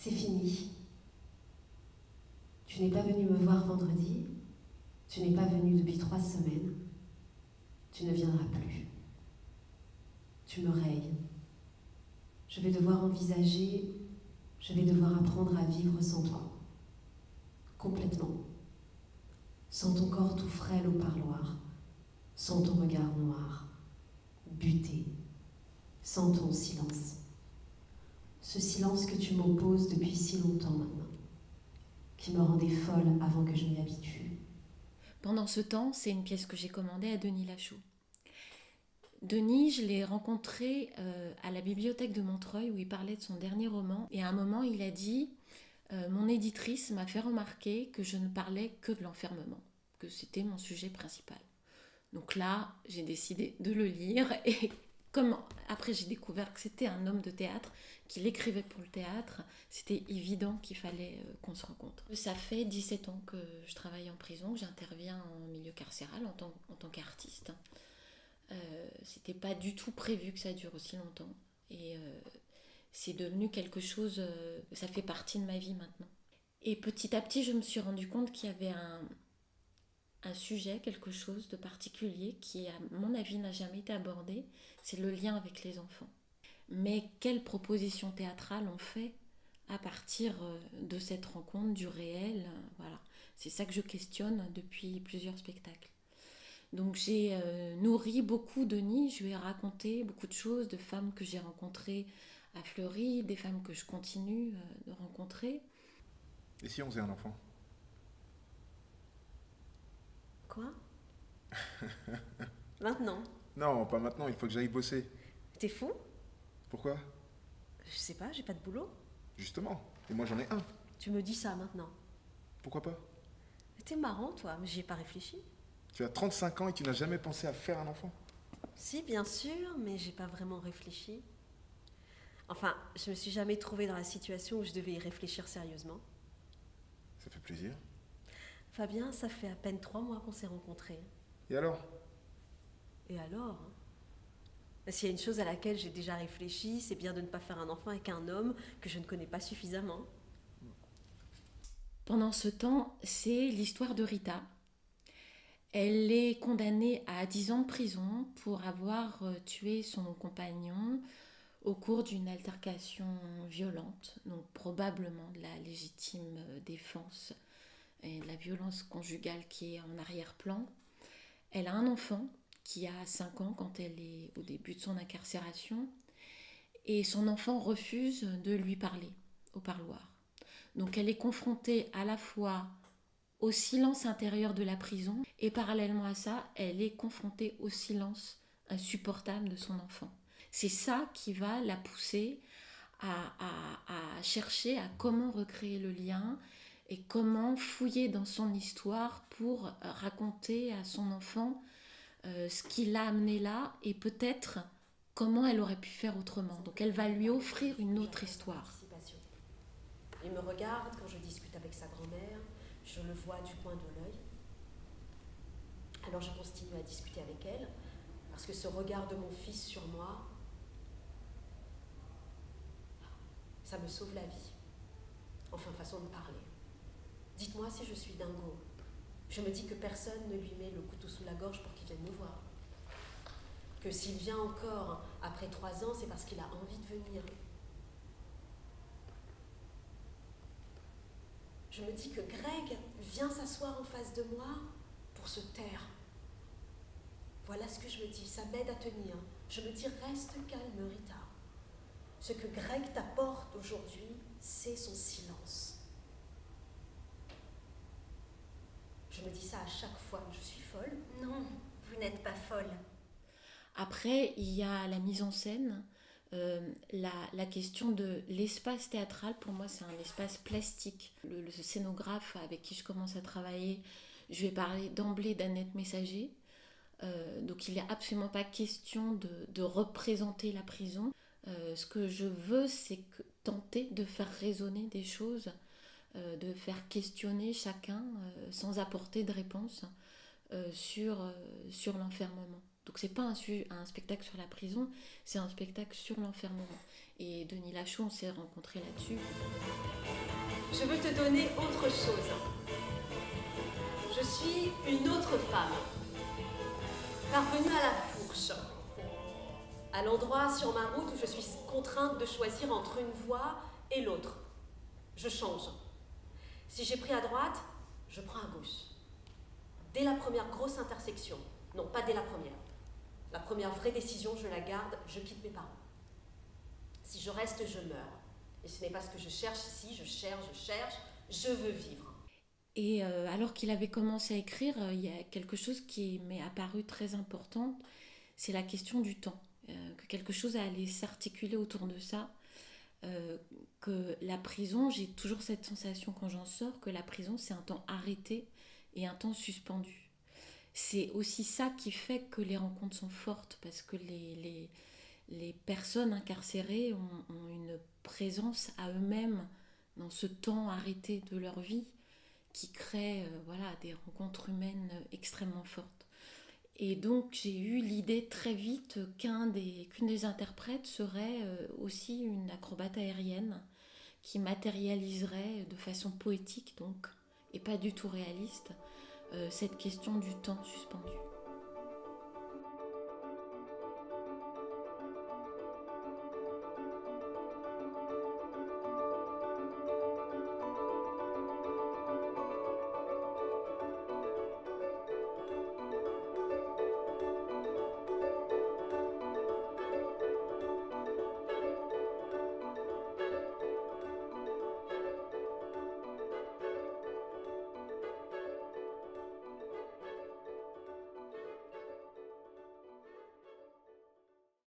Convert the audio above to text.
C'est fini. Tu n'es pas venu me voir vendredi. Tu n'es pas venu depuis 3 semaines. Tu ne viendras plus. Tu me rayes. Je vais devoir apprendre à vivre sans toi. Complètement. Sans ton corps tout frêle au parloir. Sans ton regard noir. Buté. Sans ton silence. Ce silence que tu m'opposes depuis si longtemps maintenant. Qui me rendait folle avant que je m'y habitue. Pendant ce temps, c'est une pièce que j'ai commandée à Denis Lachaud. Denis, je l'ai rencontré à la bibliothèque de Montreuil où il parlait de son dernier roman. Et à un moment, il a dit mon éditrice m'a fait remarquer que je ne parlais que de l'enfermement, que c'était mon sujet principal. Donc là, j'ai décidé de le lire et comme après j'ai découvert que c'était un homme de théâtre, qu'il écrivait pour le théâtre, c'était évident qu'il fallait qu'on se rencontre. Ça fait 17 ans que je travaille en prison, que j'interviens en milieu carcéral en tant qu'artiste. C'était pas du tout prévu que ça dure aussi longtemps. Et c'est devenu quelque chose, ça fait partie de ma vie maintenant. Et petit à petit, je me suis rendu compte qu'il y avait un sujet, quelque chose de particulier qui, à mon avis, n'a jamais été abordé, c'est le lien avec les enfants. Mais quelle proposition théâtrale on fait à partir de cette rencontre, du réel, voilà. C'est ça que je questionne depuis plusieurs spectacles. Donc j'ai nourri beaucoup Denis, je lui ai raconté beaucoup de choses, de femmes que j'ai rencontrées à Fleury, des femmes que je continue de rencontrer. Et si on faisait un enfant? Quoi? Maintenant? Non, pas maintenant, il faut que j'aille bosser. T'es fou? Pourquoi? Je sais pas, j'ai pas de boulot. Justement. Et moi j'en ai un. Tu me dis ça maintenant. Pourquoi pas? T'es marrant, toi, mais j'y ai pas réfléchi. Tu as 35 ans et tu n'as jamais pensé à faire un enfant? Si, bien sûr, mais j'ai pas vraiment réfléchi. Enfin, je me suis jamais trouvée dans la situation où je devais y réfléchir sérieusement. Ça fait plaisir. Fabien, ça fait à peine 3 mois qu'on s'est rencontrés. Et alors? Et alors? S'il y a une chose à laquelle j'ai déjà réfléchi, c'est bien de ne pas faire un enfant avec un homme que je ne connais pas suffisamment. Pendant ce temps, c'est l'histoire de Rita. Elle est condamnée à 10 ans de prison pour avoir tué son compagnon au cours d'une altercation violente, donc probablement de la légitime défense et de la violence conjugale qui est en arrière-plan. Elle a un enfant qui a 5 ans quand elle est au début de son incarcération et son enfant refuse de lui parler au parloir. Donc elle est confrontée à la fois au silence intérieur de la prison et parallèlement à ça, elle est confrontée au silence insupportable de son enfant. C'est ça qui va la pousser à chercher à comment recréer le lien et comment fouiller dans son histoire pour raconter à son enfant ce qui l'a amené là et peut-être comment elle aurait pu faire autrement. Donc elle va lui offrir une autre histoire. Il me regarde quand je discute avec sa grand-mère, je le vois du coin de l'œil. Alors je continue à discuter avec elle, parce que ce regard de mon fils sur moi, ça me sauve la vie. Enfin, façon de parler. Dites-moi si je suis dingo. Je me dis que personne ne lui met le couteau sous la gorge pour qu'il vienne me voir. Que s'il vient encore après 3 ans, c'est parce qu'il a envie de venir. Je me dis que Greg vient s'asseoir en face de moi pour se taire. Voilà ce que je me dis, ça m'aide à tenir. Je me dis, reste calme, Rita. Ce que Greg t'apporte aujourd'hui, c'est son silence. Je me dis ça à chaque fois. Je suis folle? Non, vous n'êtes pas folle. Après, il y a la mise en scène, la question de l'espace théâtral. Pour moi, c'est un espace plastique. Le scénographe avec qui je commence à travailler, je vais parler d'emblée d'Annette Messager. Donc il n'est absolument pas question de représenter la prison. Ce que je veux, c'est tenter de faire résonner des choses, de faire questionner chacun sans apporter de réponse sur l'enfermement. Donc c'est pas un spectacle sur la prison, c'est un spectacle sur l'enfermement. Et Denis Lachaud, on s'est rencontrés là-dessus. Je veux te donner autre chose. Je suis une autre femme, parvenue à la fourche, à l'endroit sur ma route où je suis contrainte de choisir entre une voie et l'autre. Je change. Si j'ai pris à droite, je prends à gauche. Dès la première grosse intersection, non, pas dès la première vraie décision, je la garde, je quitte mes parents. Si je reste, je meurs. Et ce n'est pas ce que je cherche ici, je cherche, je veux vivre. Et alors qu'il avait commencé à écrire, il y a quelque chose qui m'est apparu très important, c'est la question du temps. Que quelque chose allait s'articuler autour de ça. Que la prison, j'ai toujours cette sensation quand j'en sors, que la prison c'est un temps arrêté et un temps suspendu. C'est aussi ça qui fait que les rencontres sont fortes, parce que les personnes incarcérées ont une présence à eux-mêmes dans ce temps arrêté de leur vie qui crée des rencontres humaines extrêmement fortes. Et donc j'ai eu l'idée très vite qu'une des interprètes serait aussi une acrobate aérienne qui matérialiserait de façon poétique donc, et pas du tout réaliste, cette question du temps suspendu.